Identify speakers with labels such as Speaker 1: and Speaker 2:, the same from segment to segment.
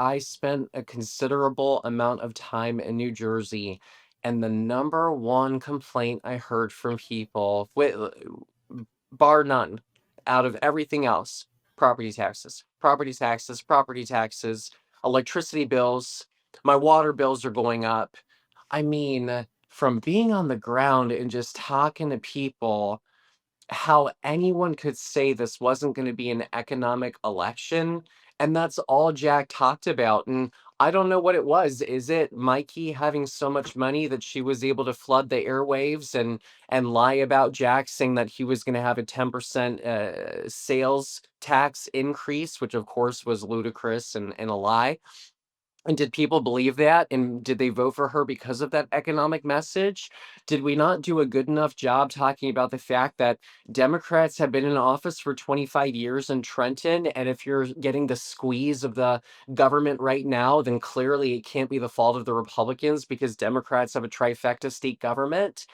Speaker 1: I spent a considerable amount of time in New Jersey, and the number one complaint I heard from people, bar none, out of everything else, property taxes, property taxes, property taxes, electricity bills. My water bills are going up. I mean, from being on the ground and just talking to people, how anyone could say this wasn't going to be an economic election. And that's all Jack talked about. And I don't know what it was. Is it Mikey having so much money that she was able to flood the airwaves and lie about Jack, saying that he was going to have a 10% sales tax increase, which of course was ludicrous and a lie? And did people believe that? And did they vote for her because of that economic message? Did we not do a good enough job talking about the fact that Democrats have been in office for 25 years in Trenton? And if you're getting the squeeze of the government right now, then clearly it can't be the fault of the Republicans because Democrats have a trifecta state government.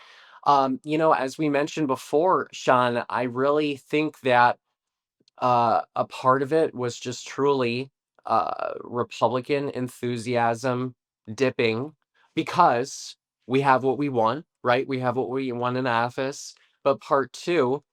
Speaker 1: As we mentioned before, Sean, I really think that a part of it was just truly Republican enthusiasm dipping because we have what we want, right? We have what we want in office. But part two,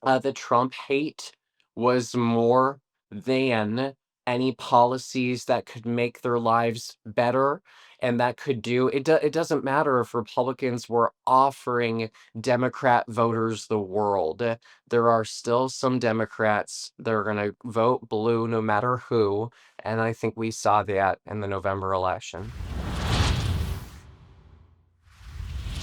Speaker 1: the Trump hate was more than any policies that could make their lives better and that could do it. It doesn't matter if Republicans were offering Democrat voters the world. There are still some Democrats that are going to vote blue no matter who. And I think we saw that in the November election.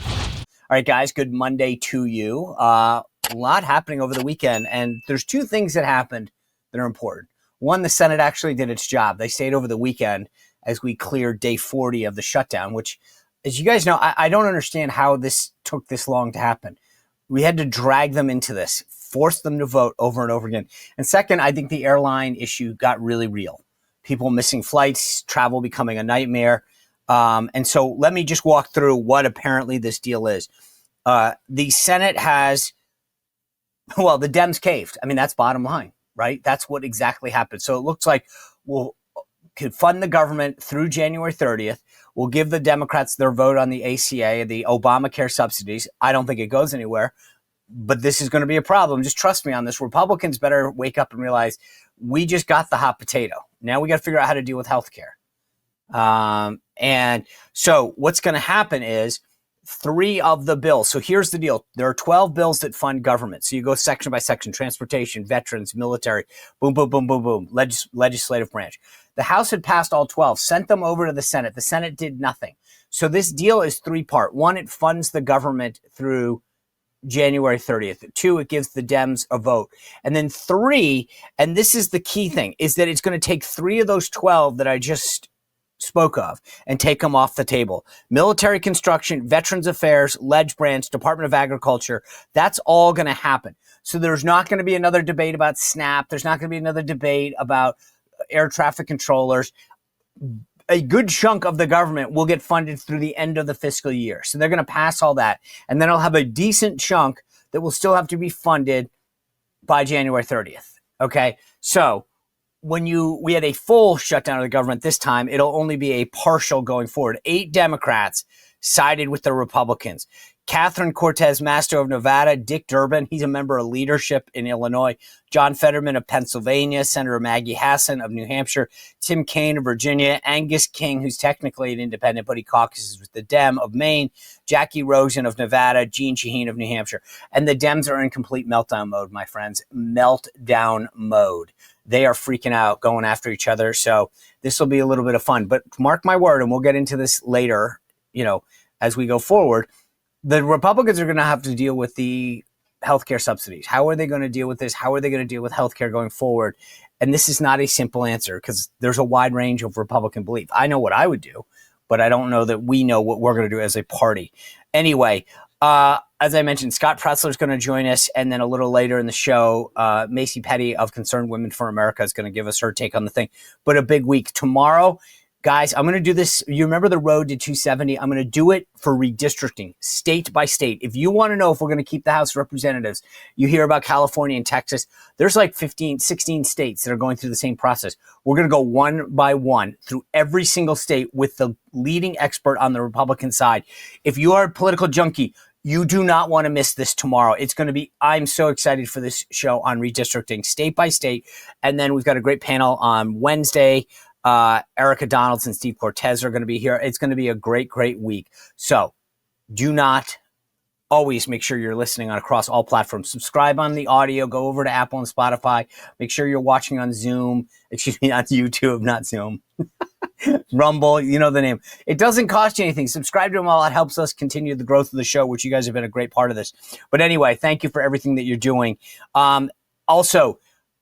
Speaker 2: All right, guys, good Monday to you. A lot happening over the weekend, and there's two things that happened that are important. One, the Senate actually did its job. They stayed over the weekend as we cleared day 40 of the shutdown, which, as you guys know, I don't understand how this took this long to happen. We had to drag them into this, force them to vote over and over again. And second, I think the airline issue got really real. People missing flights, travel becoming a nightmare. And so let me just walk through what apparently this deal is. The Senate has, well, the Dems caved. I mean, that's bottom line, right? That's what exactly happened. So it looks like we'll could fund the government through January 30th. We'll give the Democrats their vote on the ACA, the Obamacare subsidies. I don't think it goes anywhere, but this is going to be a problem. Just trust me on this. Republicans better wake up and realize we just got the hot potato. Now we got to figure out how to deal with healthcare. And so what's going to happen is 3 of the bills. So here's the deal. There are 12 bills that fund government. So you go section by section: transportation, veterans, military, boom, boom, boom, boom, boom, legislative branch. The House had passed all 12, sent them over to the Senate. The Senate did nothing. So this deal is 3-part. 1, it funds the government through January 30th. 2, it gives the Dems a vote. And then 3, and this is the key thing, is that it's going to take 3 of those 12 that I just spoke of and take them off the table. Military construction, Veterans Affairs, Ledge Branch, Department of Agriculture, that's all going to happen. So there's not going to be another debate about SNAP. There's not going to be another debate about air traffic controllers. A good chunk of the government will get funded through the end of the fiscal year. So they're going to pass all that. And then I'll have a decent chunk that will still have to be funded by January 30th. Okay. So when we had a full shutdown of the government this time, it'll only be a partial going forward. 8 Democrats sided with the Republicans. Catherine Cortez Masto of Nevada, Dick Durbin, he's a member of leadership in Illinois, John Fetterman of Pennsylvania, Senator Maggie Hassan of New Hampshire, Tim Kaine of Virginia, Angus King, who's technically an independent, but he caucuses with the Dem of Maine, Jackie Rosen of Nevada, Jeanne Shaheen of New Hampshire. And the Dems are in complete meltdown mode, my friends. Meltdown mode. They are freaking out, going after each other. So this will be a little bit of fun. But mark my word, and we'll get into this later, as we go forward, the Republicans are going to have to deal with the healthcare subsidies. How are they going to deal with this? How are they going to deal with healthcare going forward? And this is not a simple answer because there's a wide range of Republican belief. I know what I would do, but I don't know that we know what we're going to do as a party. Anyway, as I mentioned, Scott Presler is going to join us. And then a little later in the show, Macy Petty of Concerned Women for America is going to give us her take on the thing. But a big week tomorrow. Guys, I'm going to do this. You remember the road to 270? I'm going to do it for redistricting, state by state. If you want to know if we're going to keep the House of Representatives, you hear about California and Texas. There's like 15, 16 states that are going through the same process. We're going to go one by one through every single state with the leading expert on the Republican side. If you are a political junkie, you do not want to miss this tomorrow. It's going to be, I'm so excited for this show on redistricting state by state. And then we've got a great panel on Wednesday. Erica Donaldson, Steve Cortez are going to be here. It's going to be a great, great week. So do not always make sure you're listening on across all platforms. Subscribe on the audio. Go over to Apple and Spotify. Make sure you're watching on Zoom. Excuse me, on YouTube, not Zoom. Rumble, you know the name. It doesn't cost you anything. Subscribe to them all. It helps us continue the growth of the show, which you guys have been a great part of this. But anyway, thank you for everything that you're doing. Also,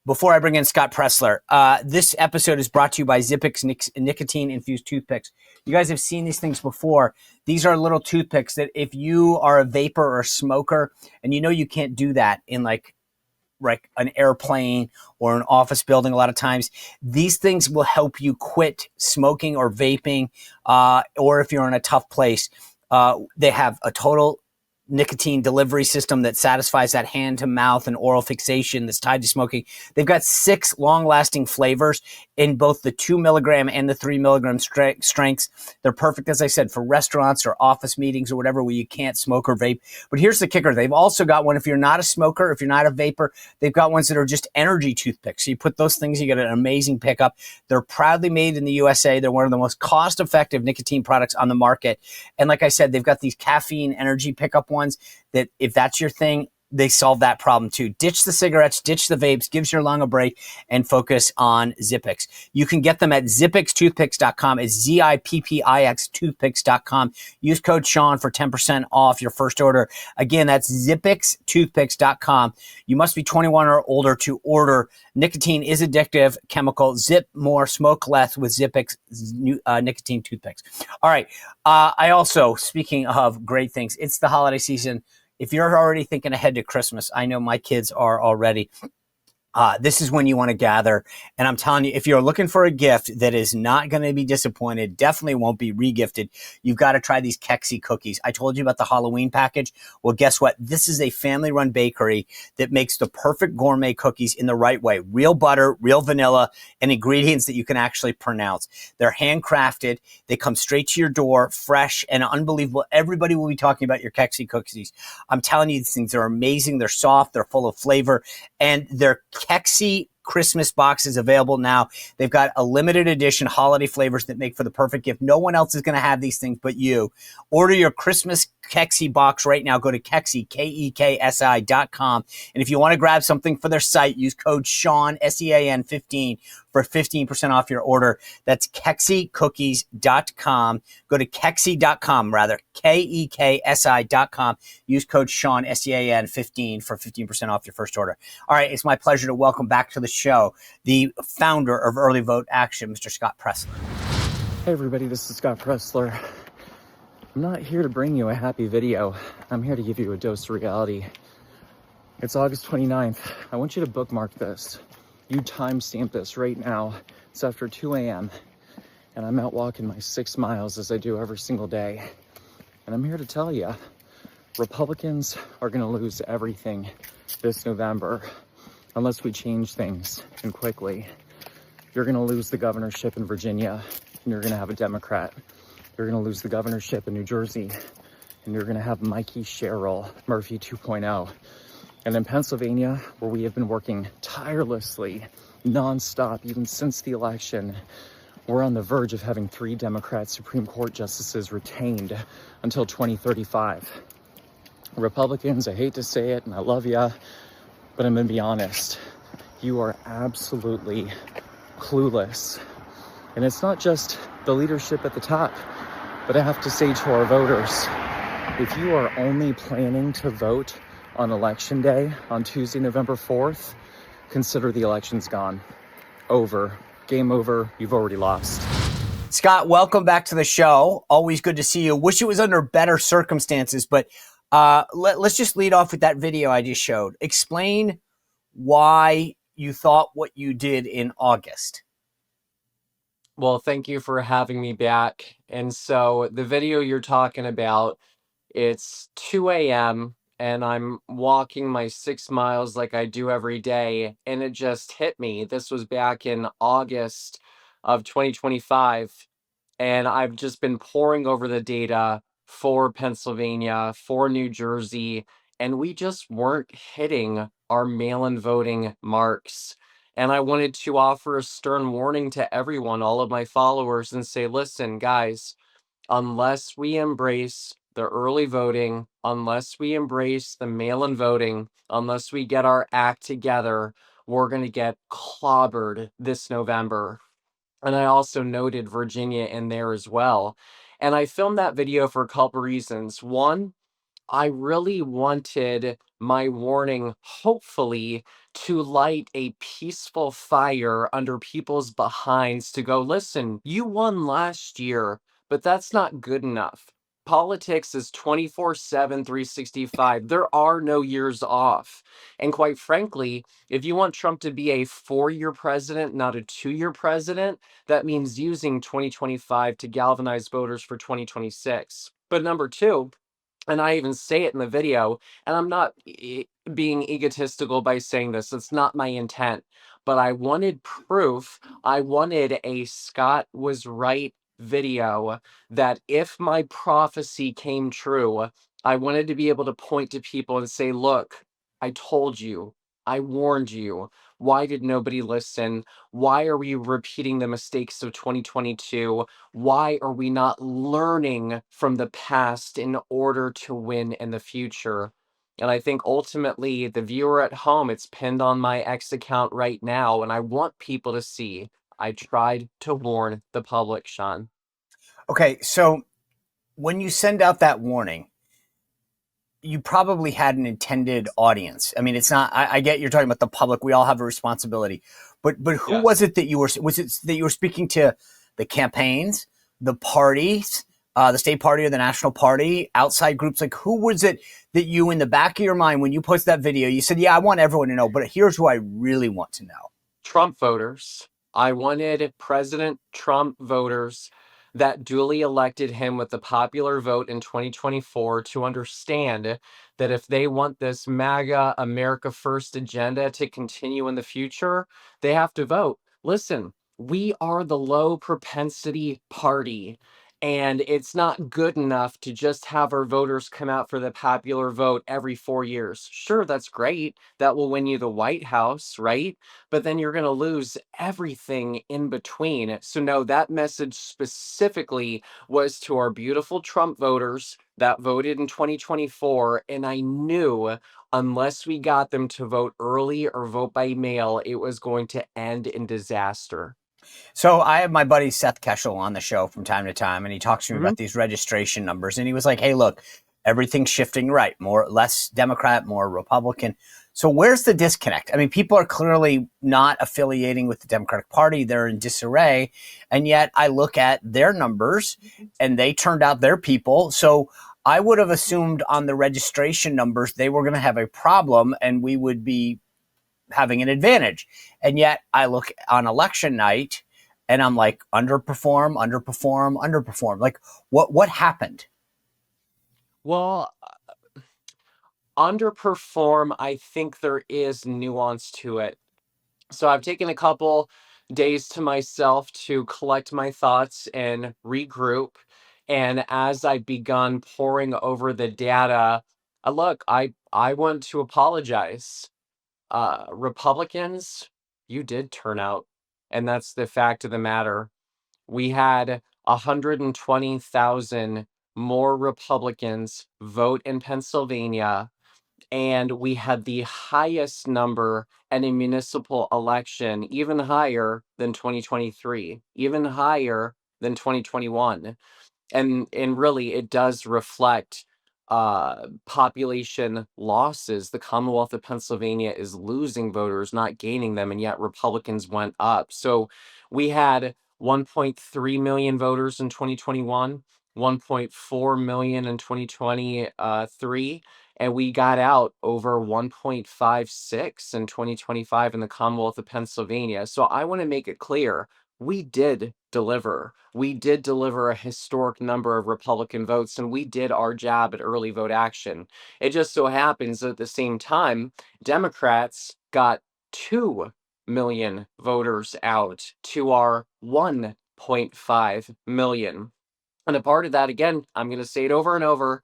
Speaker 2: before I bring in Scott Presler, this episode is brought to you by Zippix nicotine-infused toothpicks. You guys have seen these things before. These are little toothpicks that if you are a vapor or a smoker, and you know you can't do that in like an airplane or an office building a lot of times, these things will help you quit smoking or vaping, or if you're in a tough place. They have a total nicotine delivery system that satisfies that hand to mouth and oral fixation that's tied to smoking. They've got 6 long-lasting flavors in both the 2 milligram and the 3 milligram strengths. They're perfect, as I said, for restaurants or office meetings or whatever where you can't smoke or vape. But here's the kicker. They've also got one, if you're not a smoker, if you're not a vapor, they've got ones that are just energy toothpicks. So you put those things, you get an amazing pickup. They're proudly made in the USA. They're one of the most cost-effective nicotine products on the market. And like I said, they've got these caffeine energy pickup ones that if that's your thing, they solve that problem too. Ditch the cigarettes, ditch the vapes, gives your lung a break, and focus on Zippix. You can get them at zippixtoothpicks.com. It's Zippix toothpicks.com. Use code Sean for 10% off your first order. Again, that's zippixtoothpicks.com. You must be 21 or older to order. Nicotine is addictive chemical. Zip more, smoke less with Zippix nicotine toothpicks. All right. I also, speaking of great things, it's the holiday season. If you're already thinking ahead to Christmas, I know my kids are already. This is when you want to gather. And I'm telling you, if you're looking for a gift that is not going to be disappointed, definitely won't be regifted, you've got to try these Kexi cookies. I told you about the Halloween package. Well, guess what? This is a family-run bakery that makes the perfect gourmet cookies in the right way. Real butter, real vanilla, and ingredients that you can actually pronounce. They're handcrafted. They come straight to your door, fresh and unbelievable. Everybody will be talking about your Kexi cookies. I'm telling you, these things are amazing. They're soft. They're full of flavor. And they're Kexi Christmas boxes available now. They've got a limited edition holiday flavors that make for the perfect gift. No one else is going to have these things but you. Order your Christmas Kexi box right now. Go to Kexi, KEKSI.com. And if you want to grab something for their site, use code Sean, SEAN 15 for 15% off your order. That's KexiCookies.com. Go to Kexi.com, rather, KEKSI.com. Use code Sean, SEAN 15 for 15% off your first order. All right, it's my pleasure to welcome back to the show the founder of Early Vote Action, Mr. Scott Presler.
Speaker 1: Hey everybody, this is Scott Presler. I'm not here to bring you a happy video. I'm here to give you a dose of reality. It's August 29th. I want you to bookmark this. You timestamp this right now. It's after 2 a.m. and I'm out walking my 6 miles as I do every single day. And I'm here to tell you, Republicans are going to lose everything this November unless we change things, and quickly. You're going to lose the governorship in Virginia, and you're going to have a Democrat. You're going to lose the governorship in New Jersey, and you're going to have Mikey Sherrill, Murphy 2.0. And in Pennsylvania, where we have been working tirelessly, nonstop, even since the election, we're on the verge of having 3 Democrat Supreme Court justices retained until 2035. Republicans, I hate to say it, and I love ya, but I'm going to be honest. You are absolutely clueless. And it's not just the leadership at the top, but I have to say to our voters, if you are only planning to vote on election day on Tuesday, November 4th, consider the election's gone. Over. Game over. You've already lost.
Speaker 2: Scott, welcome back to the show. Always good to see you. Wish it was under better circumstances, but let's just lead off with that video I just showed. Explain why you thought what you did in August.
Speaker 1: Well, thank you for having me back. And so the video you're talking about, it's 2 a.m. and I'm walking my 6 miles like I do every day, and it just hit me. This was back in August of 2025, and I've just been poring over the data for Pennsylvania, for New Jersey, and we just weren't hitting our mail-in voting marks. And I wanted to offer a stern warning to everyone, all of my followers, and say, listen, guys, unless we embrace the early voting, unless we embrace the mail-in voting, unless we get our act together, we're going to get clobbered this November. And I also noted Virginia in there as well. And I filmed that video for a couple reasons. One, I really wanted my warning, hopefully, to light a peaceful fire under people's behinds to go, listen, you won last year, but that's not good enough. Politics is 24/7, 365. There are no years off. And quite frankly, if you want Trump to be a 4-year president, not a 2-year president, that means using 2025 to galvanize voters for 2026. But number two, and I even say it in the video, and I'm not being egotistical by saying this. It's not my intent, but I wanted proof. I wanted a Scott was right video that if my prophecy came true, I wanted to be able to point to people and say, look, I told you, I warned you. Why did nobody listen? Why are we repeating the mistakes of 2022? Why are we not learning from the past in order to win in the future? And I think ultimately, the viewer at home, it's pinned on my X account right now, and I want people to see I tried to warn the public, Sean.
Speaker 2: Okay, so when you send out that warning, you probably had an intended audience. I mean, it's not. I get you're talking about the public. We all have a responsibility, but who was
Speaker 1: Yes.
Speaker 2: it that you were? Was it that you were speaking to the campaigns, the parties, the state party or the national party, outside groups? Like, who was it that you, in the back of your mind, when you posted that video, you said, "Yeah, I want everyone to know," but here's who I really want to know.
Speaker 1: Trump voters. I wanted President Trump voters that duly elected him with the popular vote in 2024 to understand that if they want this MAGA America First agenda to continue in the future, they have to vote. Listen, we are the low propensity party. And it's not good enough to just have our voters come out for the popular vote every 4 years. Sure, that's great. That will win you the White House, right? But then you're going to lose everything in between. So, no, that message specifically was to our beautiful Trump voters that voted in 2024. And I knew unless we got them to vote early or vote by mail, it was going to end in disaster.
Speaker 2: So I have my buddy Seth Keshel on the show from time to time, and he talks to me
Speaker 1: Hmm.
Speaker 2: about these registration numbers. And he was like, "Hey, look, everything's shifting right, more less Democrat, more Republican." So where's the disconnect? I mean, people are clearly not affiliating with the Democratic Party; they're in disarray, and yet I look at their numbers, and they turned out their people. So I would have assumed on the registration numbers they were going to have a problem, and we would be having an advantage. And yet I look on election night and I'm like, underperform, underperform, underperform. Like, what happened?
Speaker 1: Well, underperform, I think there is nuance to it. So I've taken a couple days to myself to collect my thoughts and regroup. And as I've begun poring over the data, look, I want to apologize. Republicans, you did turn out, and that's the fact of the matter. We had 120,000 more Republicans vote in Pennsylvania, and we had the highest number in a municipal election, even higher than 2023, even higher than 2021. And really it does reflect population losses. The Commonwealth of Pennsylvania is losing voters, not gaining them, and yet Republicans went up. So we had 1.3 million voters in 2021, 1.4 million in 2023, and we got out over 1.56 in 2025 in the Commonwealth of Pennsylvania. So I want to make it clear, we did deliver. We did deliver a historic number of Republican votes, and we did our job at early vote action. It just so happens that at the same time, Democrats got 2 million voters out to our 1.5 million. And a part of that, again, I'm going to say it over and over,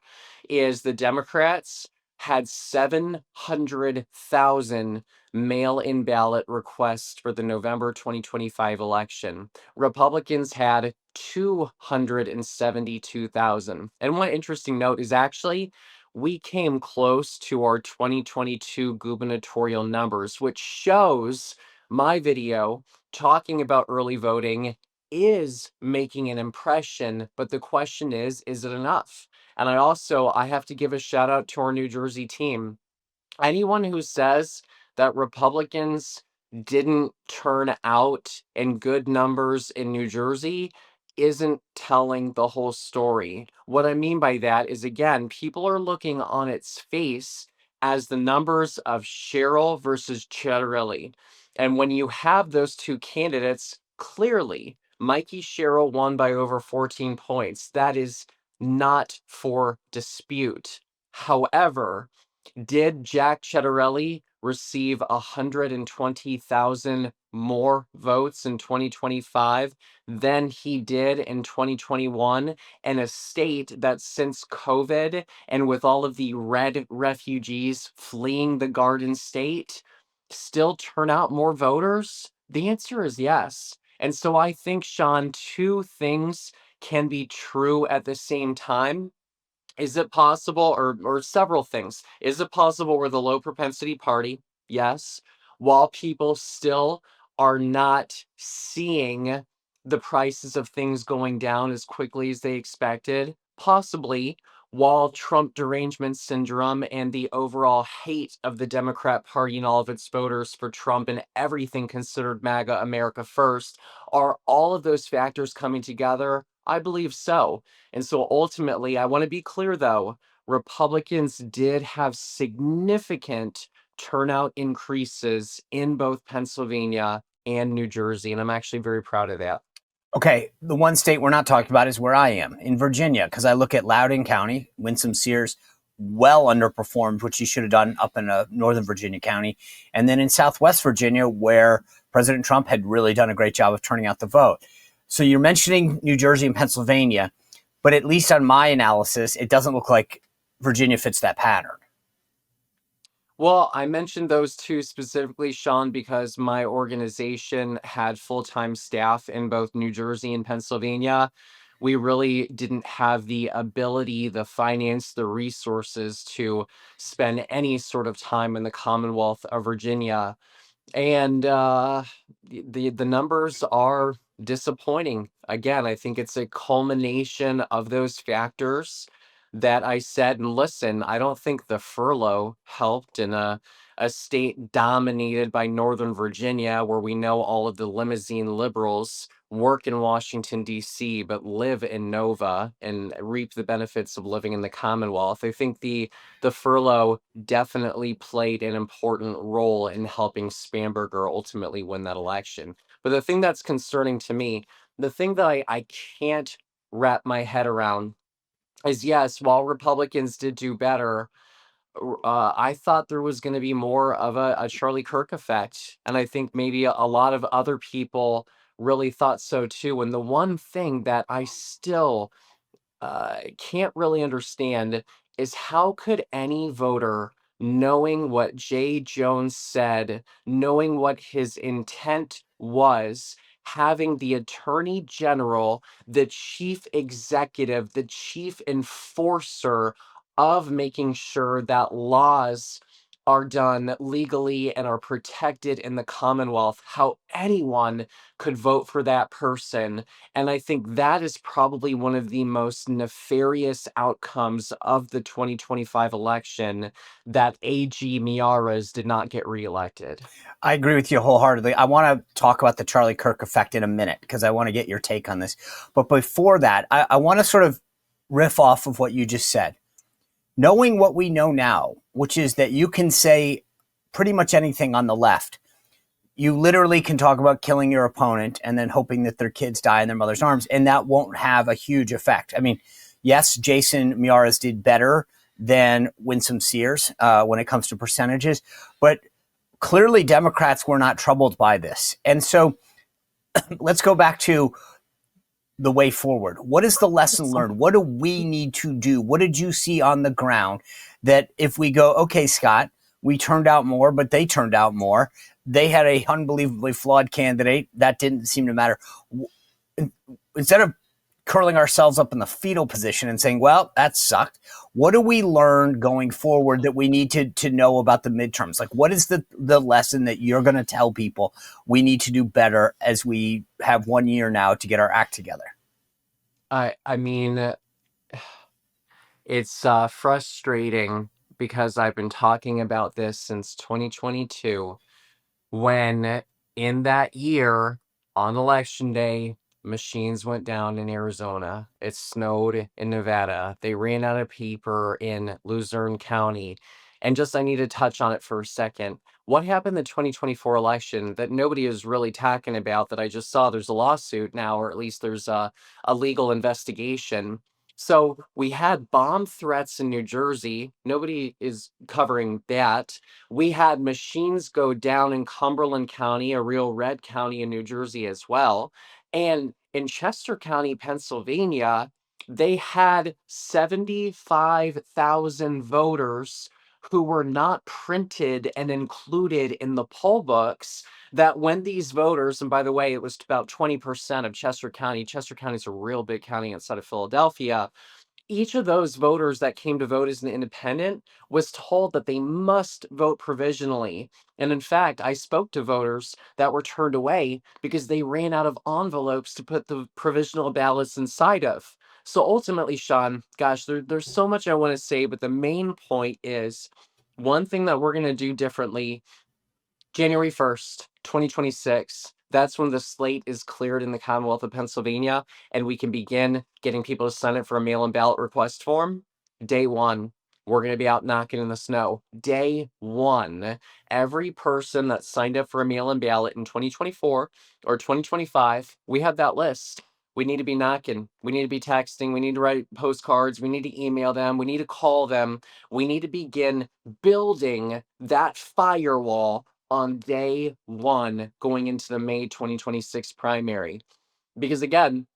Speaker 1: is the Democrats had 700,000 mail in ballot requests for the November 2025 election. Republicans had 272,000. And one interesting note is actually, we came close to our 2022 gubernatorial numbers, which shows my video talking about early voting is making an impression, but the question is it enough? And I have to give a shout out to our New Jersey team. Anyone who says that Republicans didn't turn out in good numbers in New Jersey isn't telling the whole story. What I mean by that is, again, people are looking on its face as the numbers of Cheryl versus Ciattarelli. And when you have those two candidates, clearly Mikey Sherrill won by over 14 points. That is not for dispute. However, did Jack Ciattarelli receive 120,000 more votes in 2025 than he did in 2021 in a state that, since COVID and with all of the red refugees fleeing the Garden State, still turn out more voters? The answer is yes. And so I think, Sean, two things can be true at the same time. Is it possible, or several things? Is it possible we're the low propensity party? Yes. While people still are not seeing the prices of things going down as quickly as they expected, possibly. While Trump derangement syndrome and the overall hate of the Democrat Party and all of its voters for Trump and everything considered MAGA America first, are all of those factors coming together? I believe so. And so ultimately, I want to be clear though, Republicans did have significant turnout increases in both Pennsylvania and New Jersey. And I'm actually very proud of that.
Speaker 2: Okay, the one state we're not talking about is where I am, in Virginia, because I look at Loudoun County. Winsome Sears well underperformed, which he should have done up in Northern Virginia County. And then in Southwest Virginia, where President Trump had really done a great job of turning out the vote. So you're mentioning New Jersey and Pennsylvania, but at least on my analysis, it doesn't look like Virginia fits that pattern.
Speaker 1: Well, I mentioned those two specifically, Sean, because my organization had full-time staff in both New Jersey and Pennsylvania. We really didn't have the ability, the finance, the resources to spend any sort of time in the Commonwealth of Virginia. And the numbers are disappointing. Again, I think it's a culmination of those factors that I said. And listen, I don't think the furlough helped in a state dominated by Northern Virginia, where we know all of the limousine liberals work in Washington, D.C., but live in Nova and reap the benefits of living in the Commonwealth. I think the furlough definitely played an important role in helping Spanberger ultimately win that election. But the thing that's concerning to me, the thing that I can't wrap my head around is, yes, while Republicans did do better, I thought there was going to be more of a Charlie Kirk effect. And I think maybe a lot of other people really thought so too. And the one thing that I still can't really understand is, how could any voter, knowing what Jay Jones said, knowing what his intent was, having the attorney general, the chief executive, the chief enforcer of making sure that laws are done legally and are protected in the Commonwealth, how anyone could vote for that person? And I think that is probably one of the most nefarious outcomes of the 2025 election, that AG Miaras did not get reelected.
Speaker 2: I agree with you wholeheartedly. I want to talk about the Charlie Kirk effect in a minute because I want to get your take on this. But before that, I want to sort of riff off of what you just said. Knowing what we know now, which is that you can say pretty much anything on the left, you literally can talk about killing your opponent and then hoping that their kids die in their mother's arms, and that won't have a huge effect. I mean, yes, Jason Miyares did better than Winsome Sears when it comes to percentages, but clearly Democrats were not troubled by this. And so let's go back to the way forward. What is the lesson learned? What do we need to do? What did you see on the ground that if we go, okay, Scott, we turned out more, but they turned out more. They had a unbelievably flawed candidate. That didn't seem to matter. Instead of curling ourselves up in the fetal position and saying, well, that sucked. What do we learn going forward that we need to know about the midterms? Like, what is the lesson that you're going to tell people we need to do better as we have 1 year now to get our act together?
Speaker 1: I mean, it's frustrating because I've been talking about this since 2022, when in that year, on election day, machines went down in Arizona. It snowed in Nevada. They ran out of paper in Luzerne County. And just, I need to touch on it for a second. What happened in the 2024 election that nobody is really talking about, that I just saw there's a lawsuit now, or at least there's a legal investigation. So we had bomb threats in New Jersey. Nobody is covering that. We had machines go down in Cumberland County, a real red county in New Jersey as well. And in Chester County, Pennsylvania, they had 75,000 voters who were not printed and included in the poll books, that when these voters, and by the way, it was about 20% of Chester County. Chester County is a real big county outside of Philadelphia. Each of those voters that came to vote as an independent was told that they must vote provisionally. And in fact, I spoke to voters that were turned away because they ran out of envelopes to put the provisional ballots inside of. So ultimately, Sean, gosh, there's so much I want to say, but the main point is, one thing that we're going to do differently January 1st, 2026, that's when the slate is cleared in the Commonwealth of Pennsylvania, and we can begin getting people to sign up for a mail-in ballot request form. Day one, we're going to be out knocking in the snow. Day one, every person that signed up for a mail-in ballot in 2024 or 2025, we have that list. We need to be knocking. We need to be texting. We need to write postcards. We need to email them. We need to call them. We need to begin building that firewall on day one going into the May 2026 primary. Because again,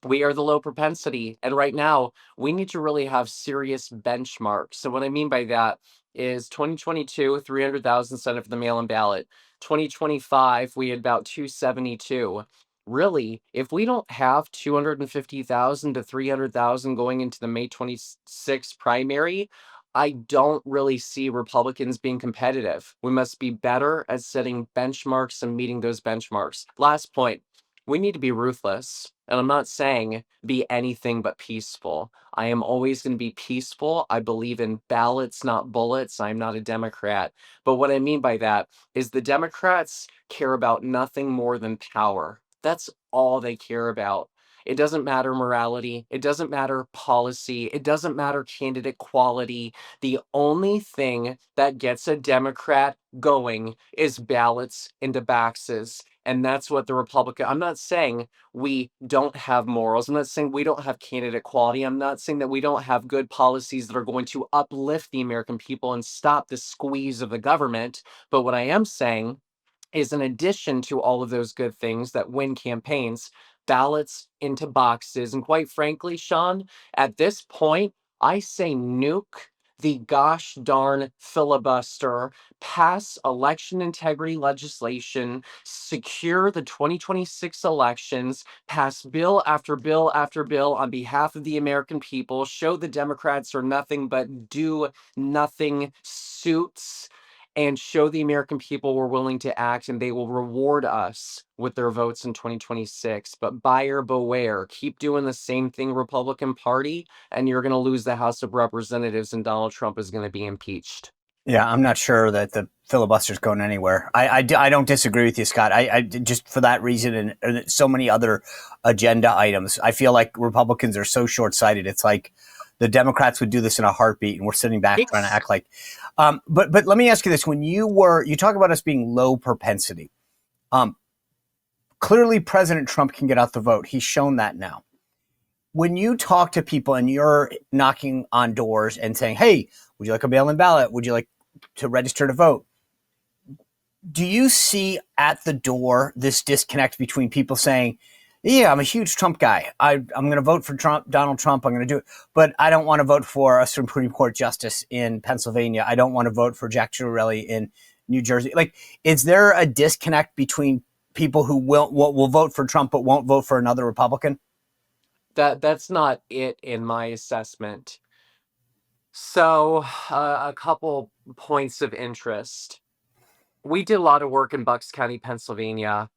Speaker 1: we are the low propensity. And right now, we need to really have serious benchmarks. So what I mean by that is 2022, 300,000 signed up for the mail-in ballot. 2025, we had about 272. Really, if we don't have 250,000 to 300,000 going into the May 26 primary, I don't really see Republicans being competitive. We must be better at setting benchmarks and meeting those benchmarks. Last point, we need to be ruthless. And I'm not saying be anything but peaceful. I am always going to be peaceful. I believe in ballots, not bullets. I'm not a Democrat. But what I mean by that is the Democrats care about nothing more than power. That's all they care about. It doesn't matter morality. It doesn't matter policy. It doesn't matter candidate quality. The only thing that gets a Democrat going is ballots into boxes. And that's what the Republican, I'm not saying we don't have morals. I'm not saying we don't have candidate quality. I'm not saying that we don't have good policies that are going to uplift the American people and stop the squeeze of the government. But what I am saying is, in addition to all of those good things that win campaigns, ballots into boxes. And quite frankly, Sean, at this point, I say nuke the gosh darn filibuster, pass election integrity legislation, secure the 2026 elections, pass bill after bill after bill on behalf of the American people, show the Democrats are nothing but do nothing suits, and show the American people we're willing to act, and they will reward us with their votes in 2026. But buyer beware. Keep doing the same thing, Republican Party, and you're going to lose the House of Representatives, and Donald Trump is going to be impeached.
Speaker 2: Yeah, I'm not sure that the filibuster's going anywhere. I don't disagree with you, Scott. I just for that reason and so many other agenda items, I feel like Republicans are so short-sighted. It's like the Democrats would do this in a heartbeat, and we're sitting back trying to act like. But let me ask you this: when you talk about us being low propensity, Clearly, President Trump can get out the vote. He's shown that now. When you talk to people and you're knocking on doors and saying, hey, would you like a mail-in ballot? Would you like to register to vote? Do you see at the door this disconnect between people saying, yeah, I'm a huge Trump guy. I'm going to vote for Donald Trump. I'm going to do it. But I don't want to vote for a Supreme Court justice in Pennsylvania. I don't want to vote for Jack Ciattarelli in New Jersey. Like, is there a disconnect between people who will vote for Trump but won't vote for another Republican?
Speaker 1: That's not it in my assessment. So, a couple points of interest. We did a lot of work in Bucks County, Pennsylvania,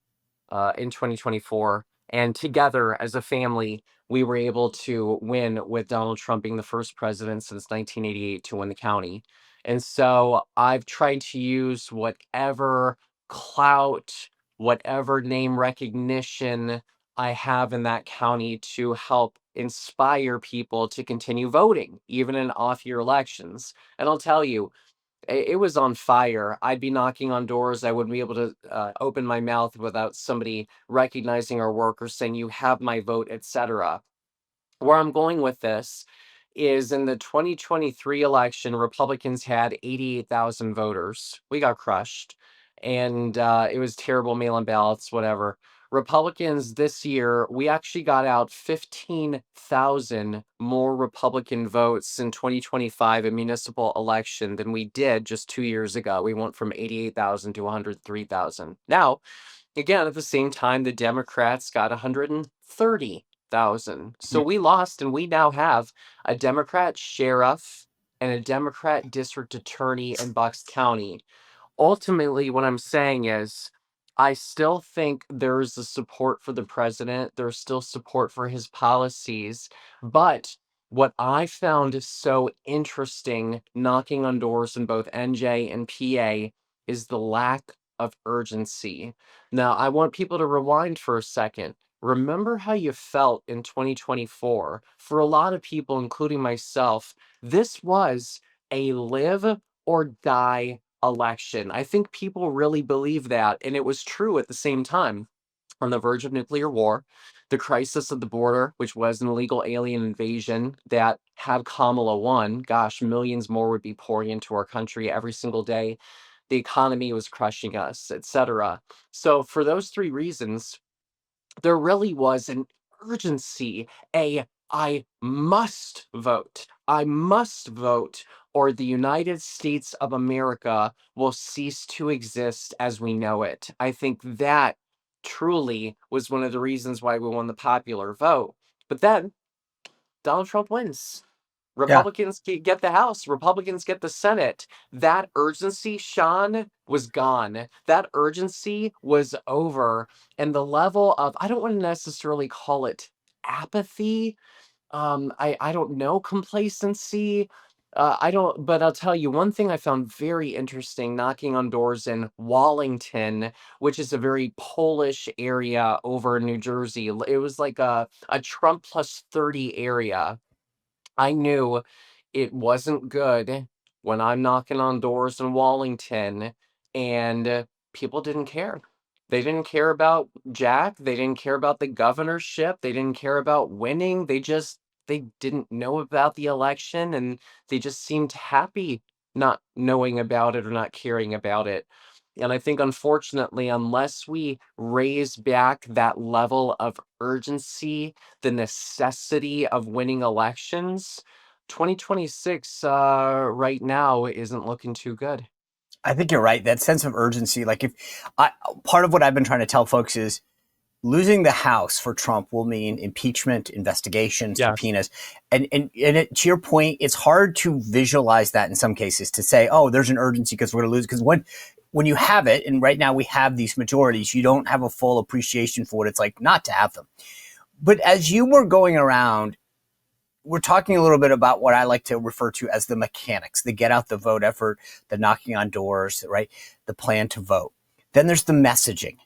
Speaker 1: in 2024. And together as a family, we were able to win with Donald Trump being the first president since 1988 to win the county. And so I've tried to use whatever clout, whatever name recognition I have in that county to help inspire people to continue voting, even in off year elections. And I'll tell you, it was on fire. I'd be knocking on doors. I wouldn't be able to open my mouth without somebody recognizing our work or saying, you have my vote, etc. Where I'm going with this is in the 2023 election, Republicans had 88,000 voters. We got crushed. And it was terrible mail-in ballots, whatever. Republicans this year, we actually got out 15,000 more Republican votes in 2025 a municipal election than we did just 2 years ago. We went from 88,000 to 103,000. Now, again, at the same time, the Democrats got 130,000. So we lost, and we now have a Democrat sheriff and a Democrat district attorney in Bucks County. Ultimately, what I'm saying is, I still think there's the support for the president. There's still support for his policies. But what I found is so interesting knocking on doors in both NJ and PA is the lack of urgency. Now, I want people to rewind for a second. Remember how you felt in 2024. For a lot of people, including myself, this was a live or die election. I think people really believe that, and it was true at the same time. On the verge of nuclear war, the crisis of the border, which was an illegal alien invasion that had Kamala won, gosh, millions more would be pouring into our country every single day. The economy was crushing us, etc. So for those three reasons, there really was an urgency, I must vote. I must vote, or the United States of America will cease to exist as we know it. I think that truly was one of the reasons why we won the popular vote. But then Donald Trump wins.
Speaker 2: Yeah.
Speaker 1: Republicans get the House, Republicans get the Senate. That urgency, Sean, was gone. That urgency was over. And the level of, I don't want to necessarily call it apathy. I don't know, complacency. I don't, but I'll tell you one thing I found very interesting knocking on doors in Wallington, which is a very Polish area over in New Jersey. It was like a Trump plus 30 area. I knew it wasn't good when I'm knocking on doors in Wallington and people didn't care. They didn't care about Jack. They didn't care about the governorship. They didn't care about winning. They didn't know about the election and they just seemed happy not knowing about it or not caring about it. And I think, unfortunately, unless we raise back that level of urgency, the necessity of winning elections, 2026 right now isn't looking too good.
Speaker 2: I think you're right. That sense of urgency, like part of what I've been trying to tell folks is losing the House for Trump will mean impeachment, investigations,
Speaker 1: Yes.
Speaker 2: subpoenas. To your point, it's hard to visualize that in some cases to say, oh, there's an urgency because we're going to lose. Because when you have it, and right now we have these majorities, you don't have a full appreciation for what it's like not to have them. But as you were going around, we're talking a little bit about what I like to refer to as the mechanics, the get out the vote effort, the knocking on doors, right? The plan to vote. Then there's the messaging.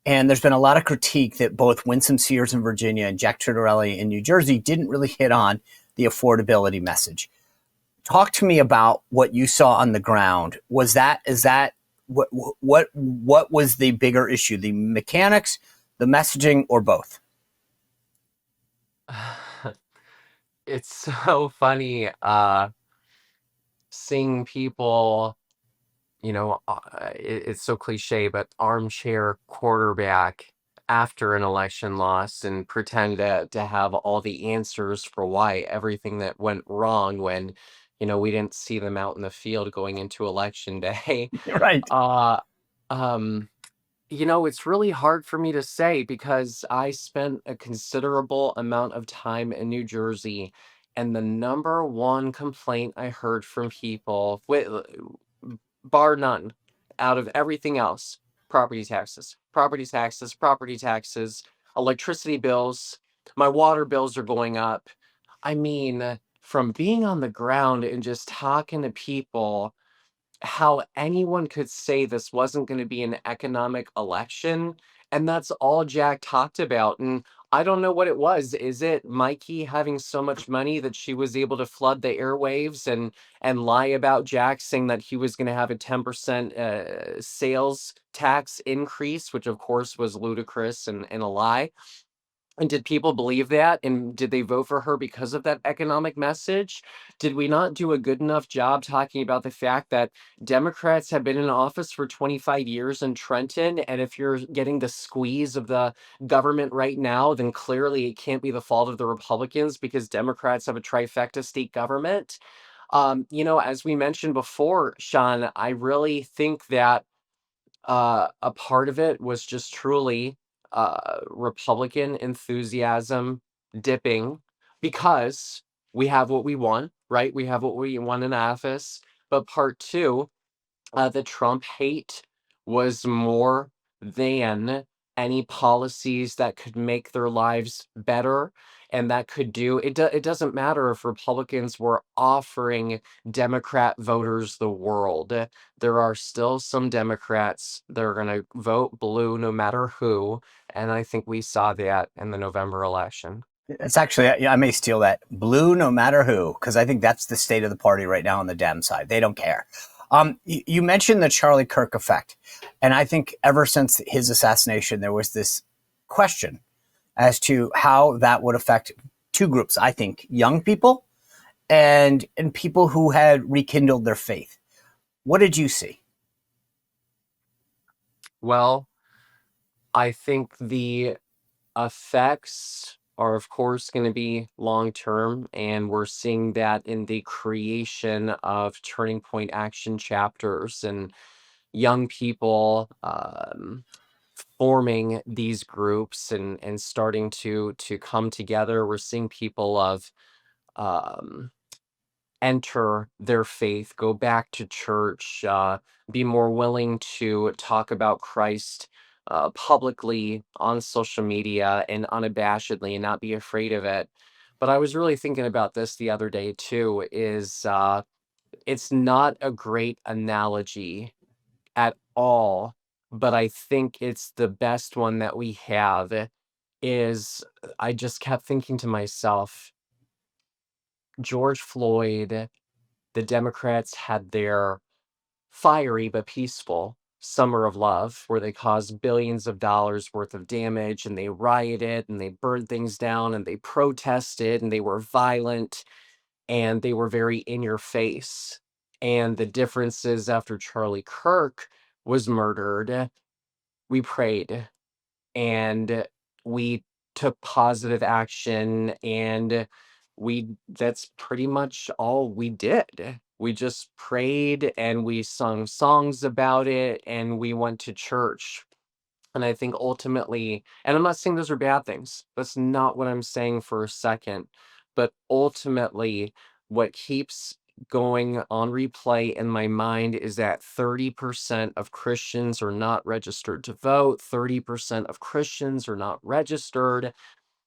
Speaker 2: And there's been a lot of critique that both Winsome Sears in Virginia and Jack Ciattarelli in New Jersey didn't really hit on the affordability message. Talk to me about what you saw on the ground. Is that what was the bigger issue? The mechanics, the messaging, or both?
Speaker 1: It's so funny, seeing people, it's so cliche, but armchair quarterback after an election loss and pretend to have all the answers for why everything that went wrong when, we didn't see them out in the field going into election day.
Speaker 2: Right.
Speaker 1: Uh, um, it's really hard for me to say because I spent a considerable amount of time in New Jersey, and the number one complaint I heard from people, bar none, out of everything else, property taxes, property taxes, property taxes, electricity bills, my water bills are going up. I mean, from being on the ground and just talking to people, how anyone could say this wasn't gonna be an economic election, and that's all Jack talked about, and I don't know what it was. Is it Mikey having so much money that she was able to flood the airwaves and lie about Jack, saying that he was gonna have a 10% sales tax increase, which of course was ludicrous and a lie? And did people believe that? And did they vote for her because of that economic message? Did we not do a good enough job talking about the fact that Democrats have been in office for 25 years in Trenton? And if you're getting the squeeze of the government right now, then clearly it can't be the fault of the Republicans because Democrats have a trifecta state government. As we mentioned before, Sean, I really think that a part of it was just truly Republican enthusiasm dipping because we have what we want, right? We have what we want in office. But part two, the Trump hate was more than any policies that could make their lives better and that could do it. It doesn't matter if Republicans were offering Democrat voters the world. There are still some Democrats that are going to vote blue no matter who. And I think we saw that in the November election.
Speaker 2: It's actually, I may steal that. Blue, no matter who, because I think that's the state of the party right now on the Dem side. They don't care. You mentioned the Charlie Kirk effect. And I think ever since his assassination, there was this question as to how that would affect two groups. I think young people and people who had rekindled their faith. What did you see?
Speaker 1: Well, I think the effects are, of course, going to be long term, and we're seeing that in the creation of turning point action chapters and young people forming these groups and starting to come together. We're seeing people of um, enter their faith, go back to church, be more willing to talk about Christ publicly on social media and unabashedly and not be afraid of it. But I was really thinking about this the other day too, is it's not a great analogy at all, but I think it's the best one that we have is I just kept thinking to myself, George Floyd, the Democrats had their fiery but peaceful summer of love where they caused billions of dollars worth of damage and they rioted and they burned things down and they protested and they were violent and they were very in your face. And the difference is after Charlie Kirk was murdered, we prayed and we took positive action and we that's pretty much all we did. We just prayed and we sung songs about it and we went to church. And I think ultimately, and I'm not saying those are bad things. That's not what I'm saying for a second. But ultimately, what keeps going on replay in my mind is that 30% of Christians are not registered to vote, 30% of Christians are not registered,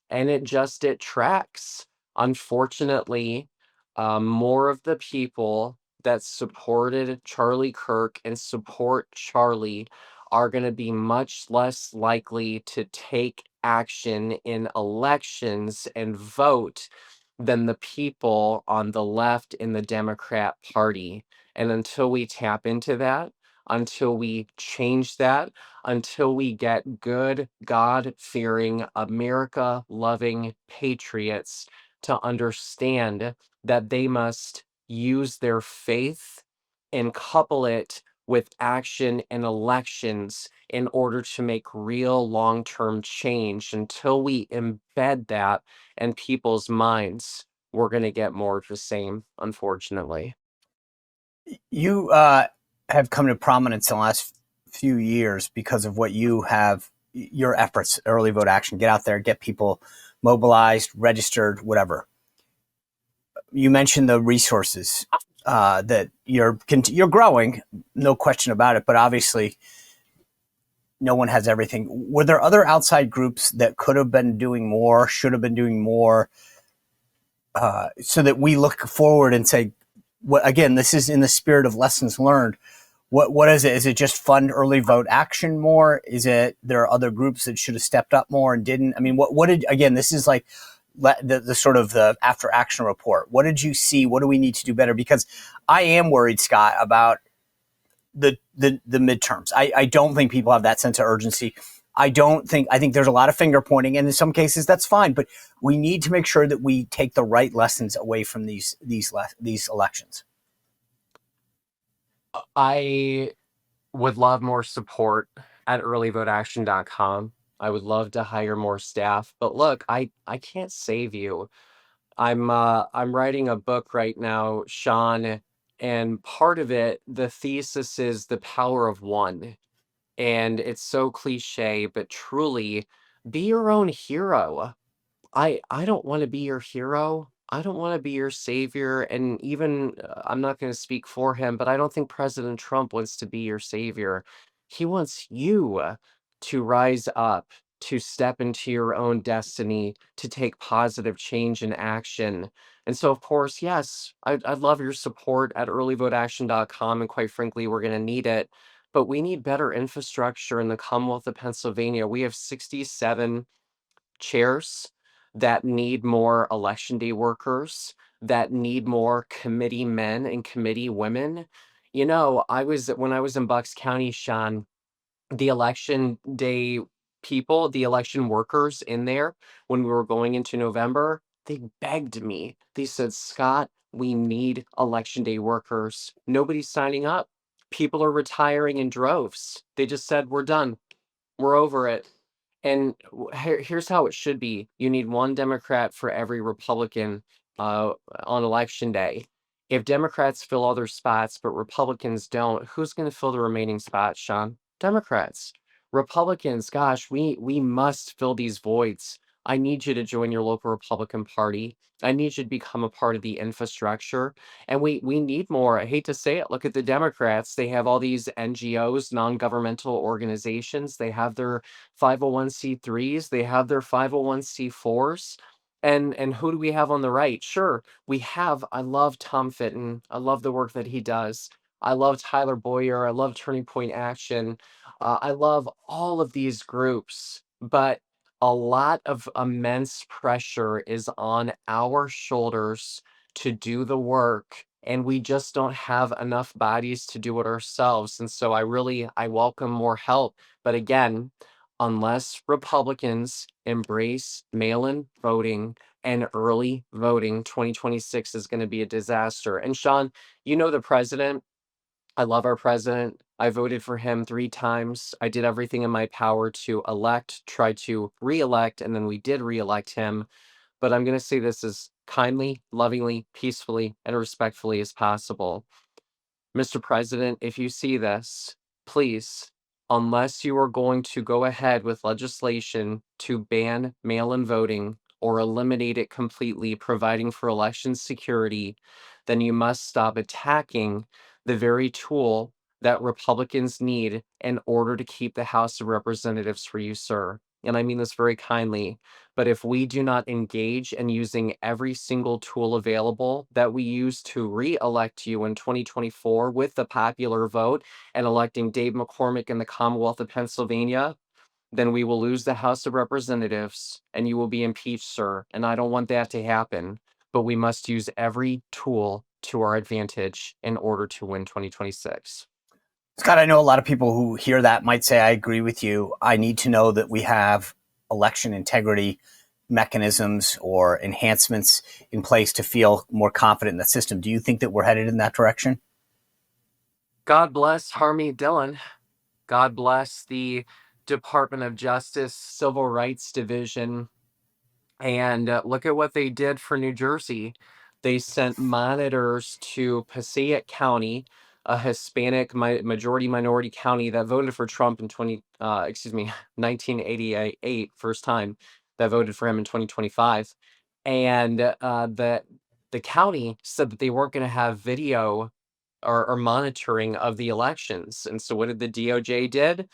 Speaker 1: and it tracks. Unfortunately, more of the people that supported Charlie Kirk and support Charlie are going to be much less likely to take action in elections and vote than the people on the left in the Democrat Party. And until we tap into that, until we change that, until we get good, God fearing, America loving patriots to understand that they must use their faith and couple it with action and elections in order to make real long term change. Until we embed that in people's minds, we're going to get more of the same, unfortunately.
Speaker 2: You have come to prominence in the last few years because of what you have, your efforts, early vote action, get out there, get people mobilized, registered, whatever. You mentioned the resources that you're growing, no question about it, but obviously no one has everything. Were there other outside groups that could have been doing more, should have been doing more, so that we look forward and say, what, again, this is in the spirit of lessons learned. What is it? Is it just fund early vote action more? Is it there are other groups that should have stepped up more and didn't? I mean, what did, again, this is like the sort of the after action report. What did you see? What do we need to do better? Because I am worried, Scott, about the midterms. I don't think people have that sense of urgency. I think there's a lot of finger pointing, and in some cases that's fine, but we need to make sure that we take the right lessons away from these elections.
Speaker 1: I would love more support at earlyvoteaction.com. I would love to hire more staff, but look, I can't save you. I'm writing a book right now, Sean, and part of it, the thesis is the power of one. And it's so cliche, but truly be your own hero. I don't wanna be your hero. I don't wanna be your savior, and even, I'm not gonna speak for him, but I don't think President Trump wants to be your savior. He wants you to rise up, to step into your own destiny, to take positive change and action. And so, of course, yes, I'd love your support at earlyvoteaction.com, and quite frankly, we're gonna need it. But we need better infrastructure in the Commonwealth of Pennsylvania. We have 67 chairs that need more election day workers, that need more committee men and committee women. You know, when I was in Bucks County, Sean, the election day people, the election workers in there, when we were going into November, they begged me. They said, Scott, we need election day workers. Nobody's signing up. People are retiring in droves. They just said, we're done. We're over it. And here's how it should be. You need one Democrat for every Republican on election day. If Democrats fill all their spots, but Republicans don't, who's going to fill the remaining spots, Sean? Democrats. Republicans, gosh, we must fill these voids. I need you to join your local Republican Party. I need you to become a part of the infrastructure. And we need more. I hate to say it. Look at the Democrats. They have all these NGOs, non-governmental organizations. They have their 501(c)(3)s, they have their 501(c)(4)s. And who do we have on the right? Sure, I love Tom Fitton. I love the work that he does. I love Tyler Boyer. I love Turning Point Action. I love all of these groups, but a lot of immense pressure is on our shoulders to do the work, and we just don't have enough bodies to do it ourselves. And so I welcome more help. But again, unless Republicans embrace mail-in voting and early voting, 2026 is going to be a disaster. And Sean, you know the president. I love our president. I voted for him 3 times. I did everything in my power to elect, try to re-elect, and then we did re-elect him. But I'm going to say this as kindly, lovingly, peacefully, and respectfully as possible. Mr. President, if you see this, please, unless you are going to go ahead with legislation to ban mail-in voting or eliminate it completely, providing for election security, then you must stop attacking the very tool that Republicans need in order to keep the House of Representatives for you, sir. And I mean this very kindly. But if we do not engage in using every single tool available that we use to re-elect you in 2024 with the popular vote and electing Dave McCormick in the Commonwealth of Pennsylvania, then we will lose the House of Representatives and you will be impeached, sir. And I don't want that to happen. But we must use every tool to our advantage in order to win 2026.
Speaker 2: Scott, I know a lot of people who hear that might say, I agree with you. I need to know that we have election integrity mechanisms or enhancements in place to feel more confident in the system. Do you think that we're headed in that direction?
Speaker 1: God bless Harmeet Dillon. God bless the Department of Justice Civil Rights Division. And look at what they did for New Jersey. They sent monitors to Passaic County, a Hispanic majority minority county that voted for Trump in 1988, first time that voted for him in 2025. And the county said that they weren't going to have video or monitoring of the elections. And so what did the DOJ did?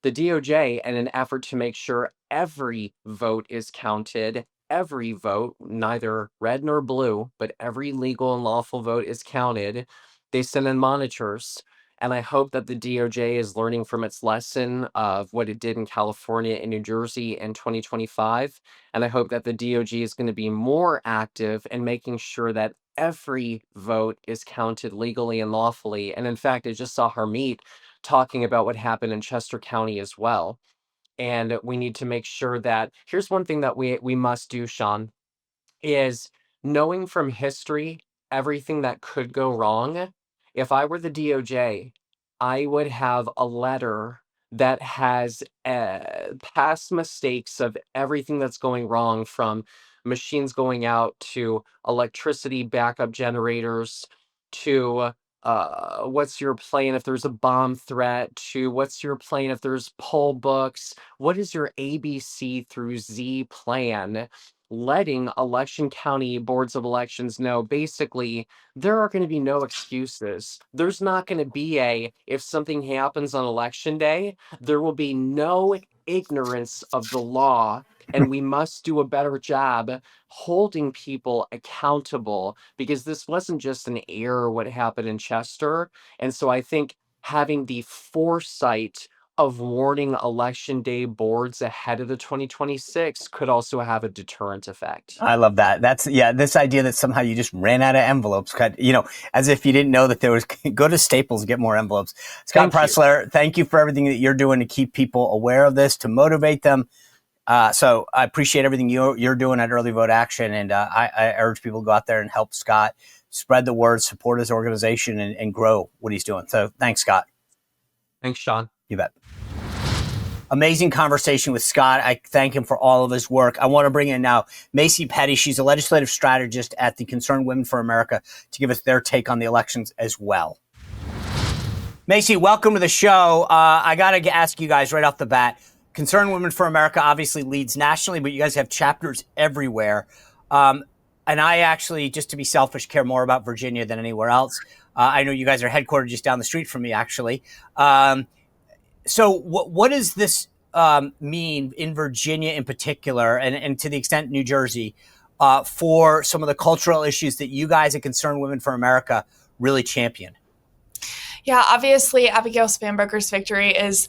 Speaker 1: The DOJ, in an effort to make sure every vote is counted, every vote, neither red nor blue, but every legal and lawful vote is counted, they sent in monitors. And I hope that the DOJ is learning from its lesson of what it did in California and New Jersey in 2025. And I hope that the DOJ is going to be more active in making sure that every vote is counted legally and lawfully. And in fact, I just saw Harmeet talking about what happened in Chester County as well. And we need to make sure that here's one thing that we must do, Sean, is knowing from history everything that could go wrong. If I were the DOJ, I would have a letter that has past mistakes of everything that's going wrong, from machines going out to electricity backup generators to what's your plan if there's a bomb threat, to what's your plan if there's poll books, what is your ABC through Z plan, letting election county boards of elections know basically there are going to be no excuses. There's not going to be if something happens on election day, there will be no ignorance of the law. And we must do a better job holding people accountable, because this wasn't just an error, what happened in Chester. And so I think having the foresight of warning election day boards ahead of the 2026 could also have a deterrent effect.
Speaker 2: I love that. That's, yeah, this idea that somehow you just ran out of envelopes, as if you didn't know that there was, go to Staples, get more envelopes. Scott Presler, thank you for everything that you're doing to keep people aware of this, to motivate them. So I appreciate everything you're doing at Early Vote Action. And I urge people to go out there and help Scott spread the word, support his organization, and grow what he's doing. So thanks, Scott.
Speaker 1: Thanks, Sean.
Speaker 2: You bet. Amazing conversation with Scott. I thank him for all of his work. I want to bring in now Macy Petty. She's a legislative strategist at the Concerned Women for America to give us their take on the elections as well. Macy, welcome to the show. I got to ask you guys right off the bat, Concerned Women for America obviously leads nationally, but you guys have chapters everywhere. And I actually, just to be selfish, care more about Virginia than anywhere else. I know you guys are headquartered just down the street from me, actually. So what does this mean in Virginia in particular, and to the extent New Jersey, for some of the cultural issues that you guys at Concerned Women for America really champion?
Speaker 3: Yeah, obviously, Abigail Spanberger's victory is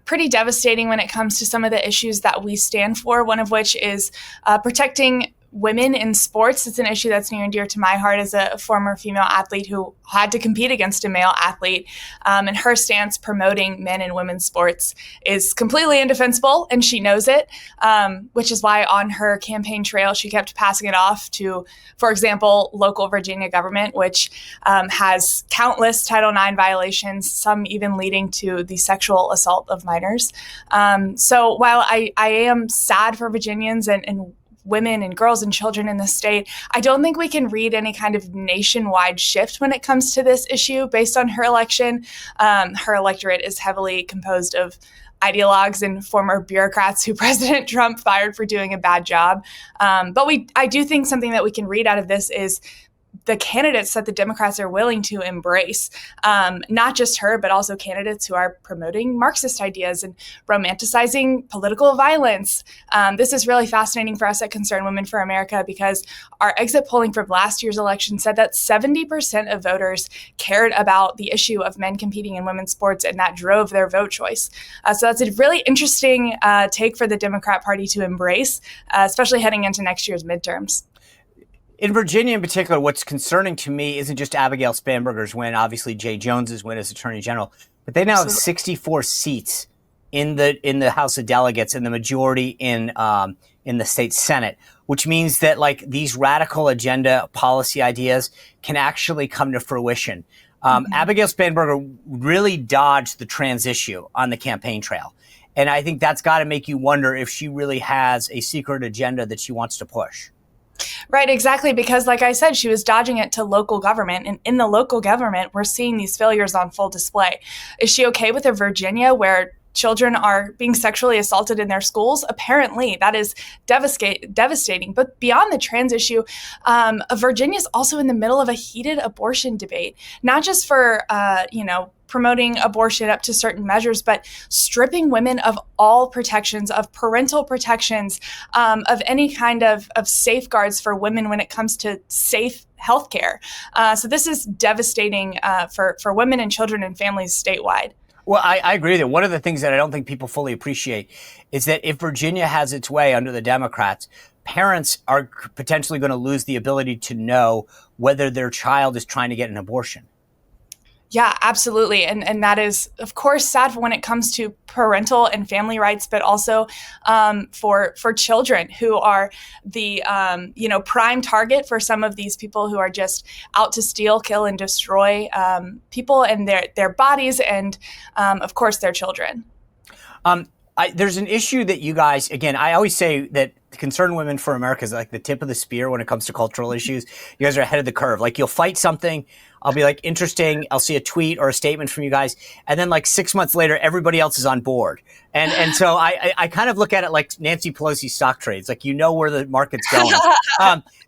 Speaker 3: pretty devastating when it comes to some of the issues that we stand for, one of which is protecting women in sports. It's an issue that's near and dear to my heart as a former female athlete who had to compete against a male athlete. And her stance promoting men and women's sports is completely indefensible, and she knows it, which is why on her campaign trail, she kept passing it off to, for example, local Virginia government, which has countless Title IX violations, some even leading to the sexual assault of minors. So while I am sad for Virginians and women and girls and children in the state, I don't think we can read any kind of nationwide shift when it comes to this issue based on her election. Her electorate is heavily composed of ideologues and former bureaucrats who President Trump fired for doing a bad job. But I do think something that we can read out of this is the candidates that the Democrats are willing to embrace, not just her, but also candidates who are promoting Marxist ideas and romanticizing political violence. This is really fascinating for us at Concerned Women for America, because our exit polling from last year's election said that 70% of voters cared about the issue of men competing in women's sports, and that drove their vote choice. So that's a really interesting take for the Democrat Party to embrace, especially heading into next year's midterms.
Speaker 2: In Virginia in particular, what's concerning to me isn't just Abigail Spanberger's win, obviously Jay Jones's win as Attorney General, but they now have 64 seats in the House of Delegates and the majority in the state Senate, which means that like these radical agenda policy ideas can actually come to fruition. Abigail Spanberger really dodged the trans issue on the campaign trail. And I think that's got to make you wonder if she really has a secret agenda that she wants to push.
Speaker 3: Right, exactly. Because like I said, she was dodging it to local government. And in the local government, we're seeing these failures on full display. Is she okay with a Virginia where children are being sexually assaulted in their schools? Apparently, that is devastating. But beyond the trans issue, Virginia is also in the middle of a heated abortion debate, not just for, promoting abortion up to certain measures, but stripping women of all protections, of parental protections, of any kind of safeguards for women when it comes to safe healthcare. So this is devastating for women and children and families statewide.
Speaker 2: Well, I agree with you. One of the things that I don't think people fully appreciate is that if Virginia has its way under the Democrats, parents are potentially going to lose the ability to know whether their child is trying to get an abortion.
Speaker 3: Yeah, absolutely. And that is, of course, sad when it comes to parental and family rights, but also for children who are the, prime target for some of these people who are just out to steal, kill, and destroy people and their bodies and, of course, their children.
Speaker 2: There's an issue that you guys, again, I always say that Concerned Women for America is like the tip of the spear when it comes to cultural issues. You guys are ahead of the curve. Like you'll fight something, I'll be like, interesting. I'll see a tweet or a statement from you guys. And then like 6 months later, everybody else is on board. And so I kind of look at it like Nancy Pelosi's stock trades. Like, you know where the market's going.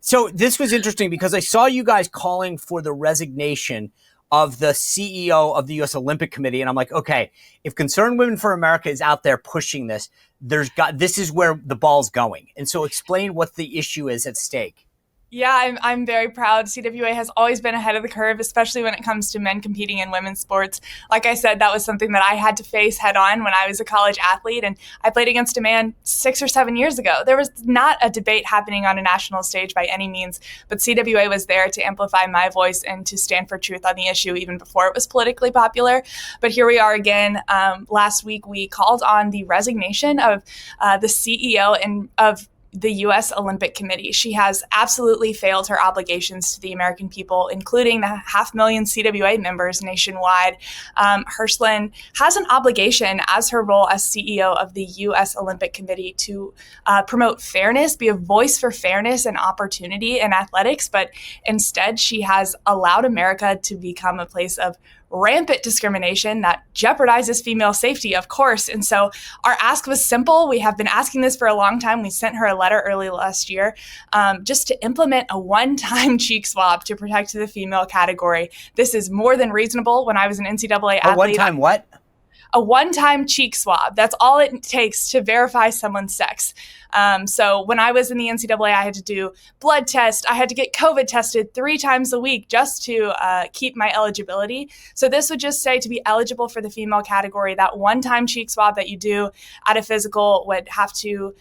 Speaker 2: So this was interesting because I saw you guys calling for the resignation of the CEO of the U.S. Olympic Committee. And I'm like, okay, if Concerned Women for America is out there pushing this, this is where the ball's going. And so explain what the issue is at stake.
Speaker 3: Yeah, I'm very proud. CWA has always been ahead of the curve, especially when it comes to men competing in women's sports. Like I said, that was something that I had to face head on when I was a college athlete, and I played against a man 6 or 7 years ago. There was not a debate happening on a national stage by any means, but CWA was there to amplify my voice and to stand for truth on the issue even before it was politically popular. But here we are again. Last week, we called on the resignation of the CEO and of the U.S. Olympic Committee. She has absolutely failed her obligations to the American people, including the 500,000 CWA members nationwide. Hirschland has an obligation as her role as CEO of the U.S. Olympic Committee to promote fairness, be a voice for fairness and opportunity in athletics, but instead she has allowed America to become a place of rampant discrimination that jeopardizes female safety, of course. And so our ask was simple. We have been asking this for a long time. We sent her a letter early last year just to implement a one-time cheek swab to protect the female category. This is more than reasonable. When I was an NCAA athlete—
Speaker 2: A one-time what?
Speaker 3: A one-time cheek swab. That's all it takes to verify someone's sex. So when I was in the NCAA, I had to do blood tests. I had to get COVID tested 3 times a week just to keep my eligibility. So this would just say to be eligible for the female category, that one-time cheek swab that you do at a physical would have to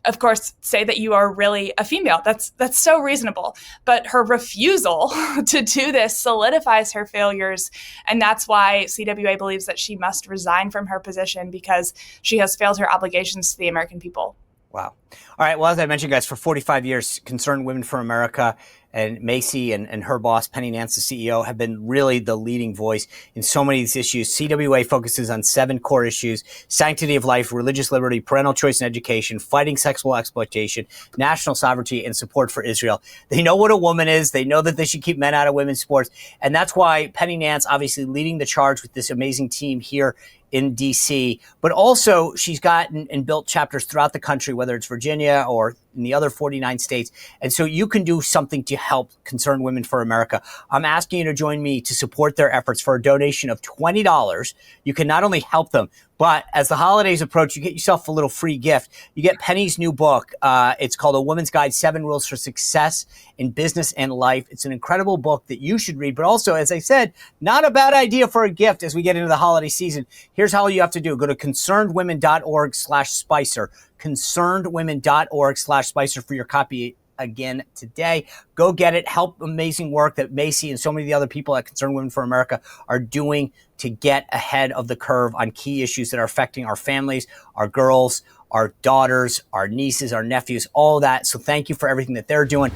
Speaker 3: of course, say that you are really a female. That's so reasonable. But her refusal to do this solidifies her failures. And that's why CWA believes that she must resign from her position, because she has failed her obligations to the American people.
Speaker 2: Wow. All right. Well, as I mentioned, guys, for 45 years, Concerned Women for America and Macy and her boss, Penny Nance, the CEO, have been really the leading voice in so many of these issues. CWA focuses on 7 core issues: sanctity of life, religious liberty, parental choice and education, fighting sexual exploitation, national sovereignty, and support for Israel. They know what a woman is. They know that they should keep men out of women's sports. And that's why Penny Nance, obviously leading the charge with this amazing team here in D.C., but also she's gotten and built chapters throughout the country, whether it's Virginia or in the other 49 states. And so you can do something to help Concerned Women for America. I'm asking you to join me to support their efforts for a donation of $20. You can not only help them, but as the holidays approach, you get yourself a little free gift. You get Penny's new book. It's called A Woman's Guide, 7 Rules for Success in Business and Life. It's an incredible book that you should read, but also, as I said, not a bad idea for a gift as we get into the holiday season. Here's how you have to do. Go to concernedwomen.org/Spicer, concernedwomen.org/Spicer for your copy again today. Go get it. Help amazing work that Macy and so many of the other people at Concerned Women for America are doing to get ahead of the curve on key issues that are affecting our families, our girls, our daughters, our nieces, our nephews, all that. So thank you for everything that they're doing.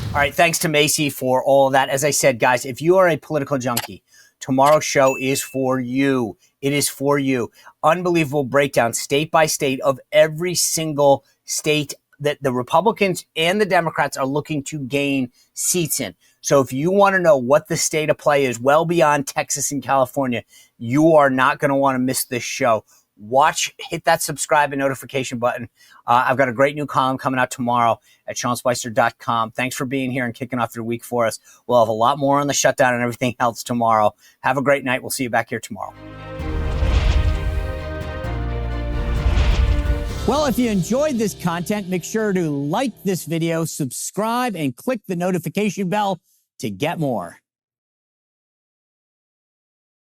Speaker 2: All right, thanks to Macy for all of that. As I said, guys, if you are a political junkie, tomorrow's show is for you. It is for you. Unbelievable breakdown, state by state, of every single state that the Republicans and the Democrats are looking to gain seats in. So if you want to know what the state of play is well beyond Texas and California, you are not going to want to miss this show. Watch, hit that subscribe and notification button. I've got a great new column coming out tomorrow at SeanSpicer.com. Thanks for being here and kicking off your week for us. We'll have a lot more on the shutdown and everything else tomorrow. Have a great night. We'll see you back here tomorrow. Well, if you enjoyed this content, make sure to like this video, subscribe, and click the notification bell to get more.